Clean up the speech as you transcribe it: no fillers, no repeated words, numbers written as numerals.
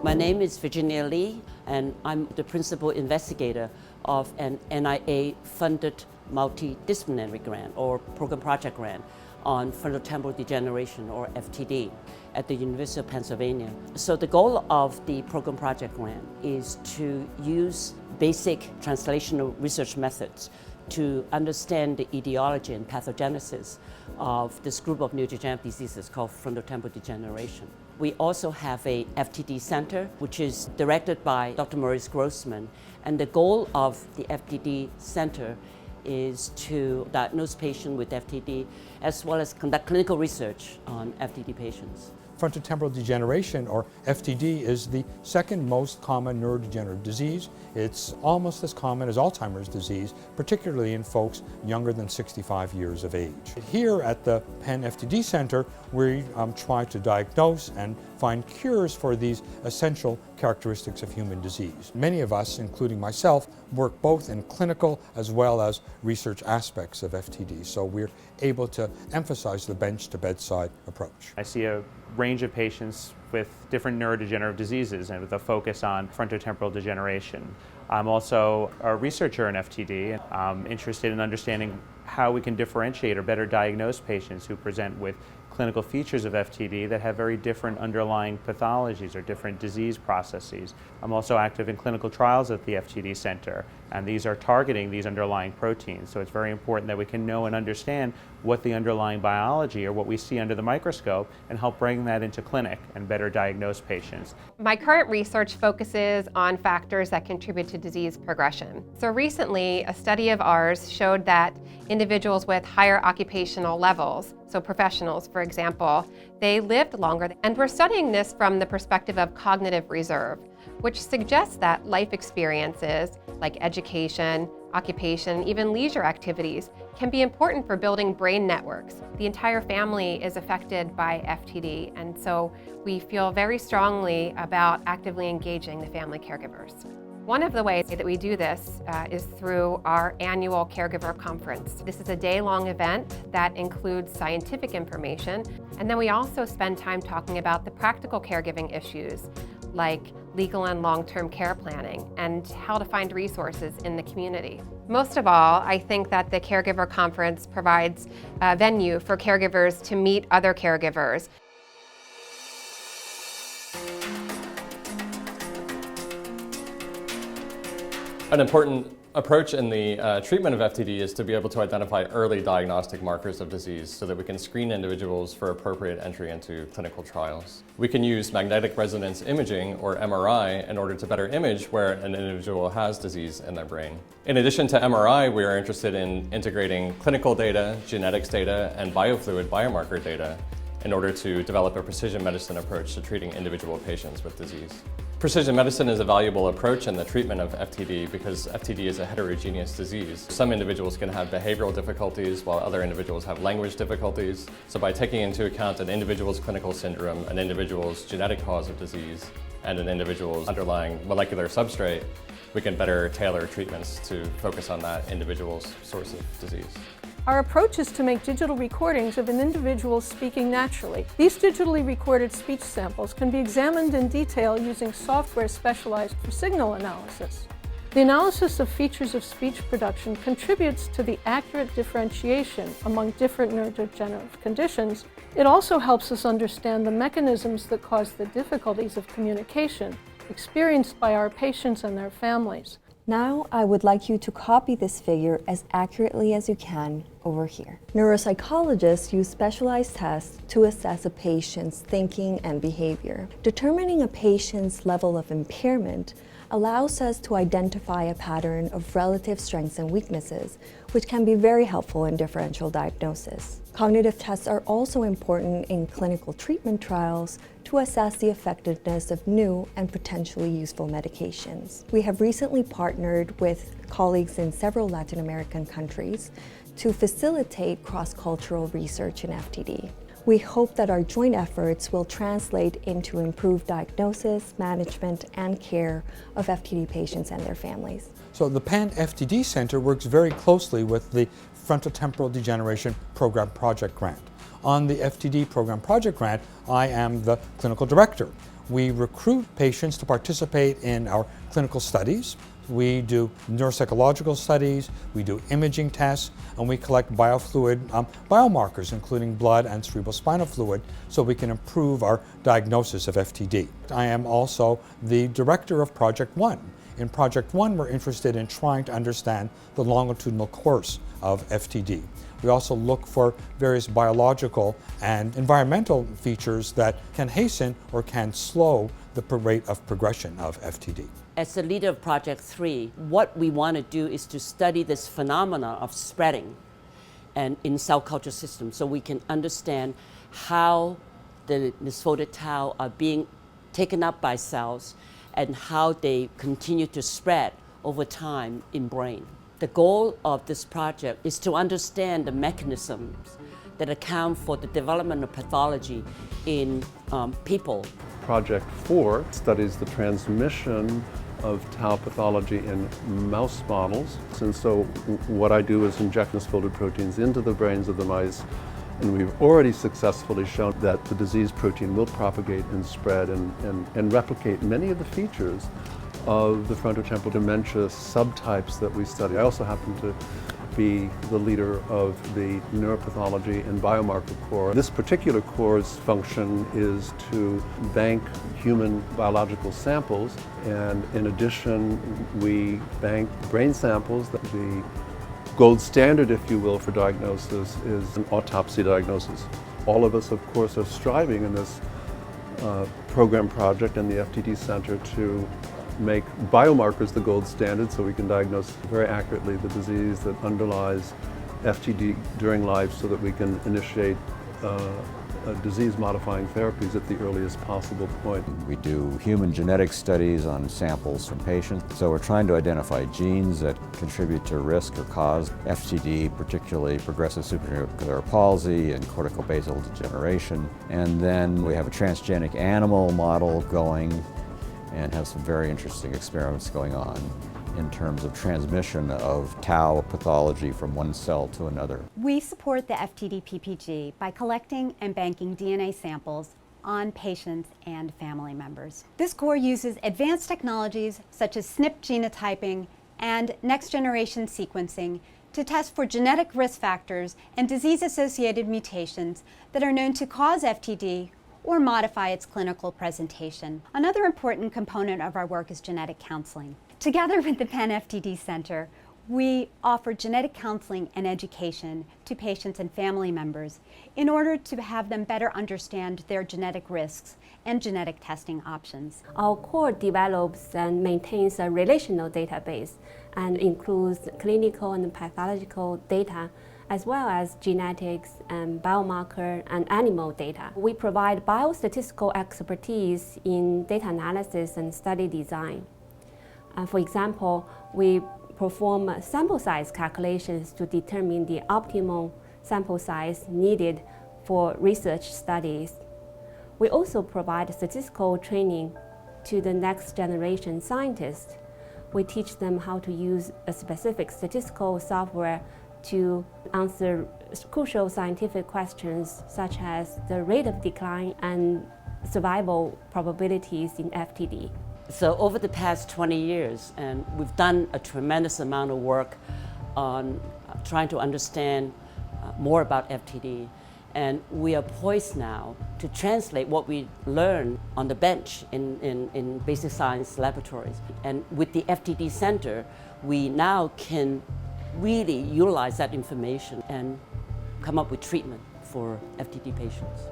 My name is Virginia Lee, and I'm the principal investigator of an NIA-funded multidisciplinary grant or program project grant on frontotemporal degeneration, or FTD, at the University of Pennsylvania. So the goal of the program project grant is to use basic translational research methods to understand the etiology and pathogenesis of this group of neurodegenerative diseases called frontotemporal degeneration. We also have a FTD Center, which is directed by Dr. Maurice Grossman, and the goal of the FTD Center is to diagnose patients with FTD as well as conduct clinical research on FTD patients. Frontotemporal degeneration, or FTD, is the second most common neurodegenerative disease. It's almost as common as Alzheimer's disease, particularly in folks younger than 65 years of age. Here at the Penn FTD Center, we try to diagnose and find cures for these essential characteristics of human disease. Many of us, including myself, work both in clinical as well as research aspects of FTD, so we're able to emphasize the bench-to-bedside approach. I see a range of patients with different neurodegenerative diseases and with a focus on frontotemporal degeneration. I'm also a researcher in FTD, and I'm interested in understanding how we can differentiate or better diagnose patients who present with clinical features of FTD that have very different underlying pathologies or different disease processes. I'm also active in clinical trials at the FTD Center, and these are targeting these underlying proteins. So it's very important that we can know and understand what the underlying biology or what we see under the microscope and help bring that into clinic and better diagnose patients. My current research focuses on factors that contribute to disease progression. So recently, a study of ours showed that individuals with higher occupational levels, so professionals, for example, they lived longer. And we're studying this from the perspective of cognitive reserve, which suggests that life experiences like education, occupation, even leisure activities can be important for building brain networks. The entire family is affected by FTD, and so we feel very strongly about actively engaging the family caregivers. One of the ways that we do this is through our annual Caregiver Conference. This is a day-long event that includes scientific information, and then we also spend time talking about the practical caregiving issues like legal and long-term care planning and how to find resources in the community. Most of all, I think that the Caregiver Conference provides a venue for caregivers to meet other caregivers. An important approach in the treatment of FTD is to be able to identify early diagnostic markers of disease so that we can screen individuals for appropriate entry into clinical trials. We can use magnetic resonance imaging, or MRI, in order to better image where an individual has disease in their brain. In addition to MRI, we are interested in integrating clinical data, genetics data, and biofluid biomarker data in order to develop a precision medicine approach to treating individual patients with disease. Precision medicine is a valuable approach in the treatment of FTD because FTD is a heterogeneous disease. Some individuals can have behavioral difficulties while other individuals have language difficulties. So by taking into account an individual's clinical syndrome, an individual's genetic cause of disease, and an individual's underlying molecular substrate, we can better tailor treatments to focus on that individual's source of disease. Our approach is to make digital recordings of an individual speaking naturally. These digitally recorded speech samples can be examined in detail using software specialized for signal analysis. The analysis of features of speech production contributes to the accurate differentiation among different neurodegenerative conditions. It also helps us understand the mechanisms that cause the difficulties of communication experienced by our patients and their families. Now I would like you to copy this figure as accurately as you can over here. Neuropsychologists use specialized tests to assess a patient's thinking and behavior. Determining a patient's level of impairment allows us to identify a pattern of relative strengths and weaknesses, which can be very helpful in differential diagnosis. Cognitive tests are also important in clinical treatment trials to assess the effectiveness of new and potentially useful medications. We have recently partnered with colleagues in several Latin American countries to facilitate cross-cultural research in FTD. We hope that our joint efforts will translate into improved diagnosis, management, and care of FTD patients and their families. So the Penn FTD Center works very closely with the Frontotemporal Degeneration Program Project Grant. On the FTD Program Project Grant, I am the clinical director. We recruit patients to participate in our clinical studies. We do neuropsychological studies, we do imaging tests, and we collect biofluid biomarkers, including blood and cerebrospinal fluid, so we can improve our diagnosis of FTD. I am also the director of Project One. In Project One, we're interested in trying to understand the longitudinal course of FTD. We also look for various biological and environmental features that can hasten or can slow the rate of progression of FTD. As the leader of Project 3, what we want to do is to study this phenomena of spreading and in cell culture systems, so we can understand how the misfolded tau are being taken up by cells and how they continue to spread over time in brain. The goal of this project is to understand the mechanisms that account for the development of pathology in people. Project 4 studies the transmission of tau pathology in mouse models. And so what I do is inject misfolded proteins into the brains of the mice, and we've already successfully shown that the disease protein will propagate and spread and replicate many of the features of the frontotemporal dementia subtypes that we study. I also happen to be the leader of the neuropathology and biomarker core. This particular core's function is to bank human biological samples, and in addition we bank brain samples. The gold standard, if you will, for diagnosis is an autopsy diagnosis. All of us, of course, are striving in this program project in the FTD Center to make biomarkers the gold standard so we can diagnose very accurately the disease that underlies FTD during life, so that we can initiate disease-modifying therapies at the earliest possible point. We do human genetic studies on samples from patients, so we're trying to identify genes that contribute to risk or cause FTD, particularly progressive supranuclear palsy and corticobasal degeneration. And then we have a transgenic animal model going and have some very interesting experiments going on in terms of transmission of tau pathology from one cell to another. We support the FTD PPG by collecting and banking DNA samples on patients and family members. This core uses advanced technologies such as SNP genotyping and next-generation sequencing to test for genetic risk factors and disease-associated mutations that are known to cause FTD or modify its clinical presentation. Another important component of our work is genetic counseling. Together with the Penn FTD Center, we offer genetic counseling and education to patients and family members in order to have them better understand their genetic risks and genetic testing options. Our core develops and maintains a relational database and includes clinical and pathological data, as well as genetics and biomarker and animal data. We provide biostatistical expertise in data analysis and study design. For example, we perform sample size calculations to determine the optimal sample size needed for research studies. We also provide statistical training to the next generation scientists. We teach them how to use a specific statistical software to answer crucial scientific questions such as the rate of decline and survival probabilities in FTD. So over the past 20 years, and we've done a tremendous amount of work on trying to understand more about FTD, and we are poised now to translate what we learn on the bench in basic science laboratories. And with the FTD Center, we now can really utilize that information and come up with treatment for FTD patients.